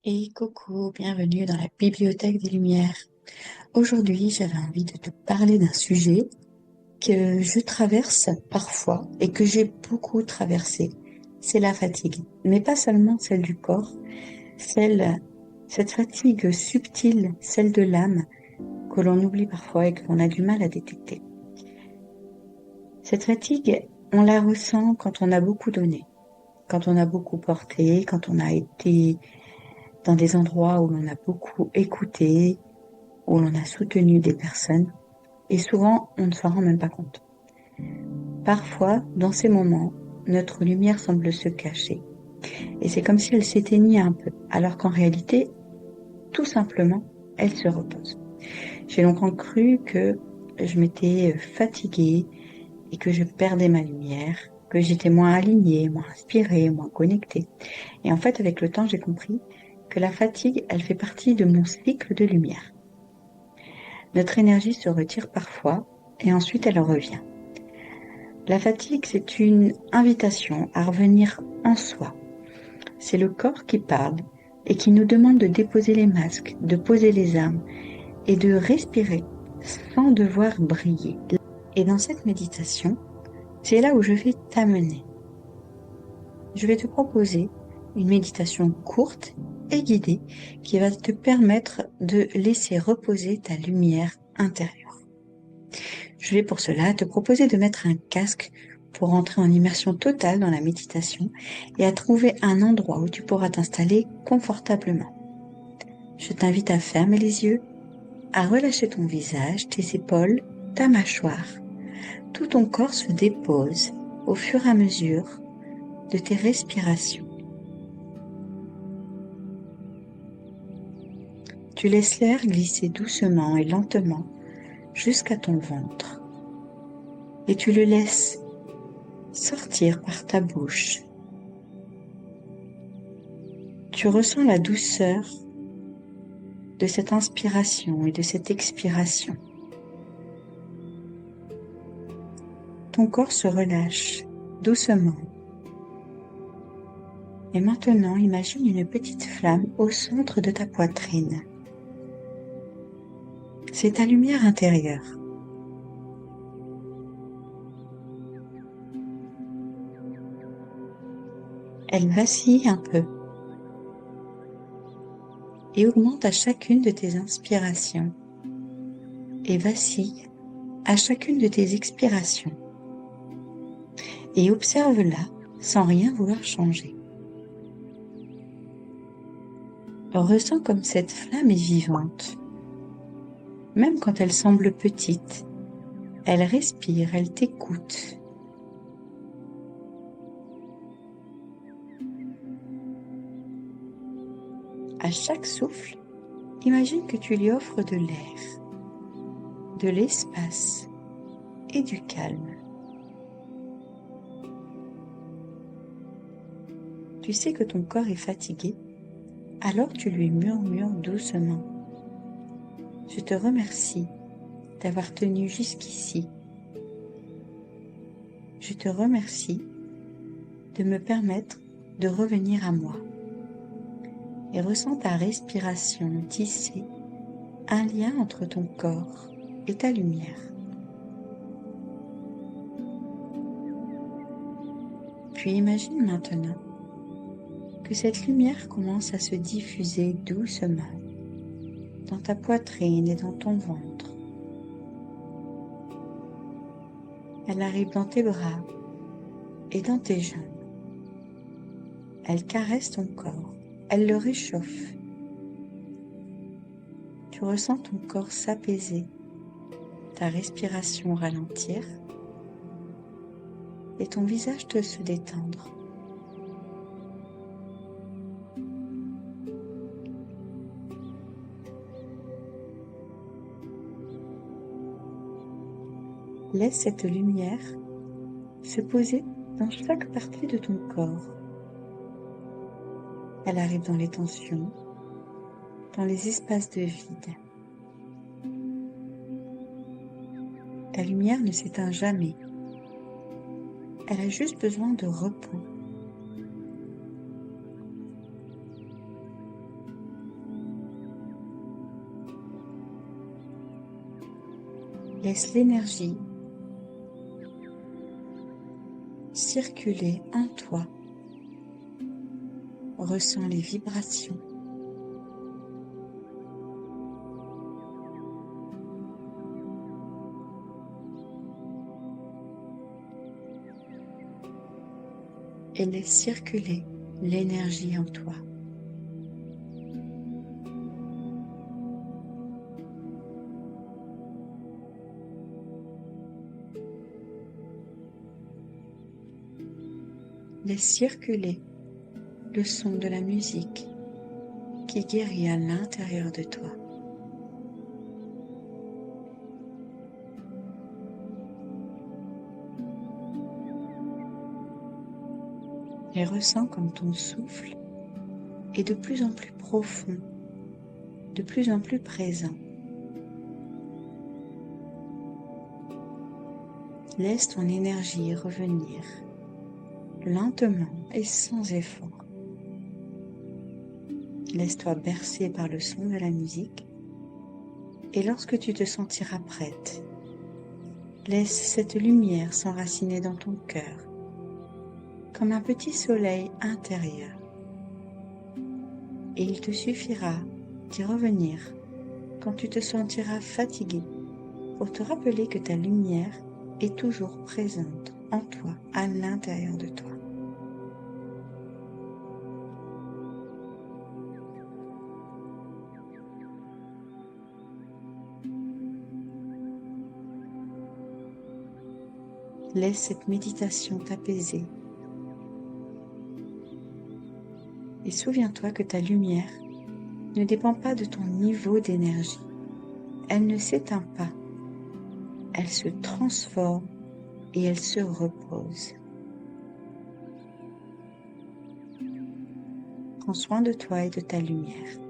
Et coucou, bienvenue dans la Bibliothèque des Lumières. Aujourd'hui, j'avais envie de te parler d'un sujet que je traverse parfois et que j'ai beaucoup traversé. C'est la fatigue. Mais pas seulement celle du corps, cette fatigue subtile, celle de l'âme, que l'on oublie parfois et que l'on a du mal à détecter. Cette fatigue, on la ressent quand on a beaucoup donné, quand on a beaucoup porté, quand on a été dans des endroits où l'on a beaucoup écouté, où l'on a soutenu des personnes, et souvent on ne s'en rend même pas compte. Parfois, dans ces moments, notre lumière semble se cacher, et c'est comme si elle s'éteignait un peu, alors qu'en réalité, tout simplement, elle se repose. J'ai longtemps cru que je m'étais fatiguée et que je perdais ma lumière, que j'étais moins alignée, moins inspirée, moins connectée. Et en fait, avec le temps, j'ai compris que la fatigue, elle fait partie de mon cycle de lumière. Notre énergie se retire parfois et ensuite elle revient. La fatigue, c'est une invitation à revenir en soi. C'est le corps qui parle et qui nous demande de déposer les masques, de poser les armes et de respirer sans devoir briller. Et dans cette méditation, c'est là où je vais t'amener. Je vais te proposer une méditation courte et guidée qui va te permettre de laisser reposer ta lumière intérieure. Je vais pour cela te proposer de mettre un casque pour entrer en immersion totale dans la méditation et à trouver un endroit où tu pourras t'installer confortablement. Je t'invite à fermer les yeux, à relâcher ton visage, tes épaules, ta mâchoire. Tout ton corps se dépose au fur et à mesure de tes respirations. Tu laisses l'air glisser doucement et lentement jusqu'à ton ventre et tu le laisses sortir par ta bouche. Tu ressens la douceur de cette inspiration et de cette expiration. Ton corps se relâche doucement. Et maintenant, imagine une petite flamme au centre de ta poitrine. C'est ta lumière intérieure. Elle vacille un peu et augmente à chacune de tes inspirations et vacille à chacune de tes expirations. Et observe-la sans rien vouloir changer. Ressens comme cette flamme est vivante. Même quand elle semble petite, elle respire, elle t'écoute. À chaque souffle, imagine que tu lui offres de l'air, de l'espace et du calme. Tu sais que ton corps est fatigué, alors tu lui murmures doucement. Je te remercie d'avoir tenu jusqu'ici. Je te remercie de me permettre de revenir à moi. Et ressens ta respiration tisser un lien entre ton corps et ta lumière. Puis imagine maintenant que cette lumière commence à se diffuser doucement dans ta poitrine et dans ton ventre. Elle arrive dans tes bras et dans tes jambes. Elle caresse ton corps, elle le réchauffe. Tu ressens ton corps s'apaiser, ta respiration ralentir et ton visage se détendre. Laisse cette lumière se poser dans chaque partie de ton corps. Elle arrive dans les tensions, dans les espaces de vide. Ta lumière ne s'éteint jamais. Elle a juste besoin de repos. Laisse l'énergie circuler en toi. Ressens les vibrations. Et laisse circuler l'énergie en toi. Laisse circuler le son de la musique qui guérit à l'intérieur de toi. Et ressens comme ton souffle est de plus en plus profond, de plus en plus présent. Laisse ton énergie revenir lentement et sans effort. Laisse-toi bercer par le son de la musique et lorsque tu te sentiras prête, laisse cette lumière s'enraciner dans ton cœur comme un petit soleil intérieur. Et il te suffira d'y revenir quand tu te sentiras fatigué pour te rappeler que ta lumière est toujours présente en toi, à l'intérieur de toi. Laisse cette méditation t'apaiser. Et souviens-toi que ta lumière ne dépend pas de ton niveau d'énergie. Elle ne s'éteint pas. Elle se transforme et elle se repose. Prends soin de toi et de ta lumière.